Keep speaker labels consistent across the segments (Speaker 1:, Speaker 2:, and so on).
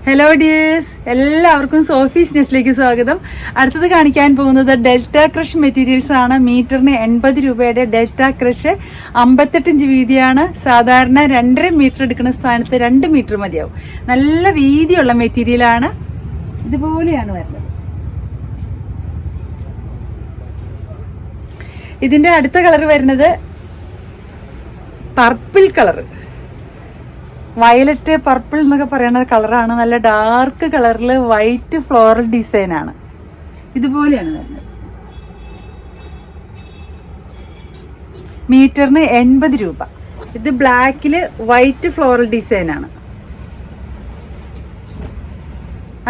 Speaker 1: Hello dears, എല്ലാവർക്കും Sophie's നെസ്റ്റിലേക്ക് സ്വാഗതം. അടുത്തത് കാണിക്കാൻ പോകുന്നത് ഡെൽറ്റ ക്രഷ് മെറ്റീരിയൽസ് ആണ്. മീറ്ററിന് 80 രൂപയുടെ ഡെൽറ്റ ക്രഷ് 58 ഇഞ്ച് വീതിയാണ്. സാധാരണ 2.5 മീറ്റർ എടുക്കുന്ന സ്ഥാനത്ത് 2 മീറ്റർ മതിയാവും. നല്ല വീതിയുള്ള മെറ്റീരിയലാണ്. ഇതുപോലെയാണ് വരുന്നത്. ഇതിന്റെ അടുത്ത കളർ വരുന്നത് പർപ്പിൾ കളർ, വയലറ്റ് പർപ്പിൾ എന്നൊക്കെ പറയുന്ന കളറാണ്. നല്ല ഡാർക്ക് കളറിൽ വൈറ്റ് ഫ്ലോറൽ ഡിസൈൻ ആണ്. ഇതുപോലെയാണ് വരുന്നത്. മീറ്ററിന് 80 രൂപ. ഇത് ബ്ലാക്കില് വൈറ്റ് ഫ്ലോറൽ ഡിസൈൻ ആണ്.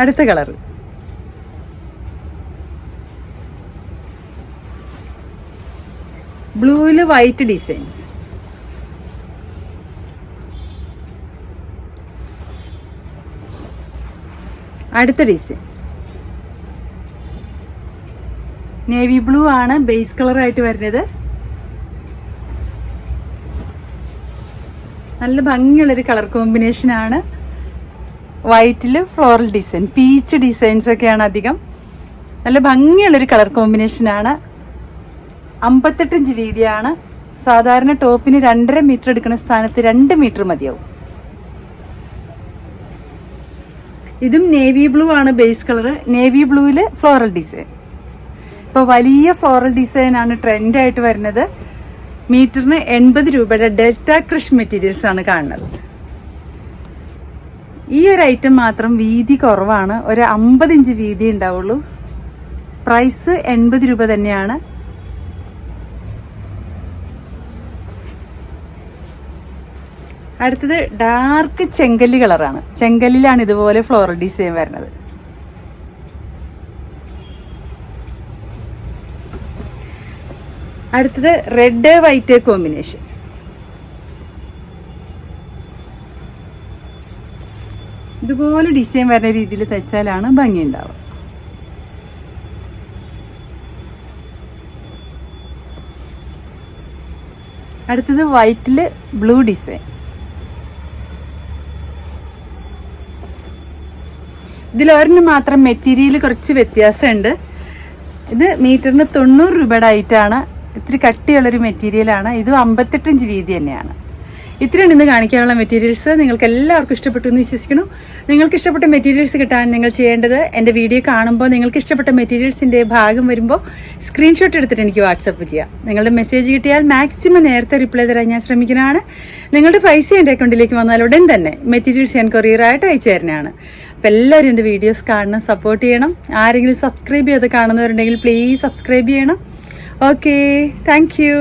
Speaker 1: അടുത്ത കളർ ബ്ലൂവില് വൈറ്റ് ഡിസൈൻസ്. അടുത്ത ഡിസൈൻ നേവി ബ്ലൂ ആണ് ബേസ് കളർ ആയിട്ട് വരുന്നത്. നല്ല ഭംഗിയുള്ളൊരു കളർ കോമ്പിനേഷൻ ആണ്. വൈറ്റില് ഫ്ലോറൽ ഡിസൈൻ, പീച്ച് ഡിസൈൻസ് ഒക്കെയാണ് അധികം. നല്ല ഭംഗിയുള്ളൊരു കളർ കോമ്പിനേഷൻ ആണ്. 58 ഇഞ്ച് വീതിയാണ്. സാധാരണ ടോപ്പിന് 2.5 മീറ്റർ എടുക്കുന്ന സ്ഥാനത്ത് 2 മീറ്റർ മതിയാവും. ഇതും നേവി ബ്ലൂ ആണ് ബേസ് കളർ. നേവി ബ്ലൂവില് ഫ്ലോറൽ ഡിസൈൻ. ഇപ്പൊ വലിയ ഫ്ലോറൽ ഡിസൈൻ ആണ് ട്രെൻഡ് ആയിട്ട് വരുന്നത്. മീറ്ററിന് 80 രൂപയുടെ ഡെൽറ്റ ക്രഷ് മെറ്റീരിയൽസ് ആണ് കാണുന്നത്. ഈ ഒരു ഐറ്റം മാത്രം വീതി കുറവാണ്. ഒരു 50 ഇഞ്ച് വീതി ഉണ്ടാവുള്ളൂ. പ്രൈസ് 80 രൂപ തന്നെയാണ്. അടുത്തത് ഡാർക്ക് ചെങ്കല്ലി കളറാണ്. ചെങ്കല്ലിലാണ് ഇതുപോലെ ഫ്ലോറൽ ഡിസൈൻ വരുന്നത്. അടുത്തത് റെഡ് വൈറ്റ് കോമ്പിനേഷൻ. ഇതുപോലെ ഡിസൈൻ വരുന്ന രീതിയിൽ തയ്ച്ചാലാണ് ഭംഗി ഉണ്ടാവുക. അടുത്തത് വൈറ്റില് ബ്ലൂ ഡിസൈൻ. ഇതിലൊരെണ്ണം മാത്രം മെറ്റീരിയൽ കുറച്ച് വ്യത്യാസമുണ്ട്. ഇത് മീറ്ററിന് 90 രൂപയുടെ ആയിട്ടാണ്. ഇത്തിരി കട്ടിയുള്ളൊരു മെറ്റീരിയലാണ്. ഇത് 58 ഇഞ്ച് വീതി തന്നെയാണ്. ഇത്രയാണ് ഇന്ന് കാണിക്കാനുള്ള മെറ്റീരിയൽസ്. നിങ്ങൾക്ക് എല്ലാവർക്കും ഇഷ്ടപ്പെട്ടു എന്ന് വിശ്വസിക്കുന്നു. നിങ്ങൾക്ക് ഇഷ്ടപ്പെട്ട മെറ്റീരിയൽസ് കിട്ടാൻ നിങ്ങൾ ചെയ്യേണ്ടത്, എൻ്റെ വീഡിയോ കാണുമ്പോൾ നിങ്ങൾക്ക് ഇഷ്ടപ്പെട്ട മെറ്റീരിയൽസിൻ്റെ ഭാഗം വരുമ്പോൾ സ്ക്രീൻഷോട്ട് എടുത്തിട്ട് എനിക്ക് വാട്സപ്പ് ചെയ്യാം. നിങ്ങളുടെ മെസ്സേജ് കിട്ടിയാൽ മാക്സിമം നേരത്തെ റിപ്ലൈ തരാൻ ഞാൻ ശ്രമിക്കുന്നതാണ്. നിങ്ങളുടെ പൈസ എൻ്റെ അക്കൗണ്ടിലേക്ക് വന്നാൽ ഉടൻ തന്നെ മെറ്റീരിയൽസ് ഞാൻ കൊറിയറായിട്ട് അയച്ചു തരുന്നതാണ്. അപ്പം എല്ലാവരും എൻ്റെ വീഡിയോസ് കാണണം, സപ്പോർട്ട് ചെയ്യണം. ആരെങ്കിലും സബ്സ്ക്രൈബ് ചെയ്ത് കാണുന്നവരുണ്ടെങ്കിൽ പ്ലീസ് സബ്സ്ക്രൈബ് ചെയ്യണം. Okay, thank you.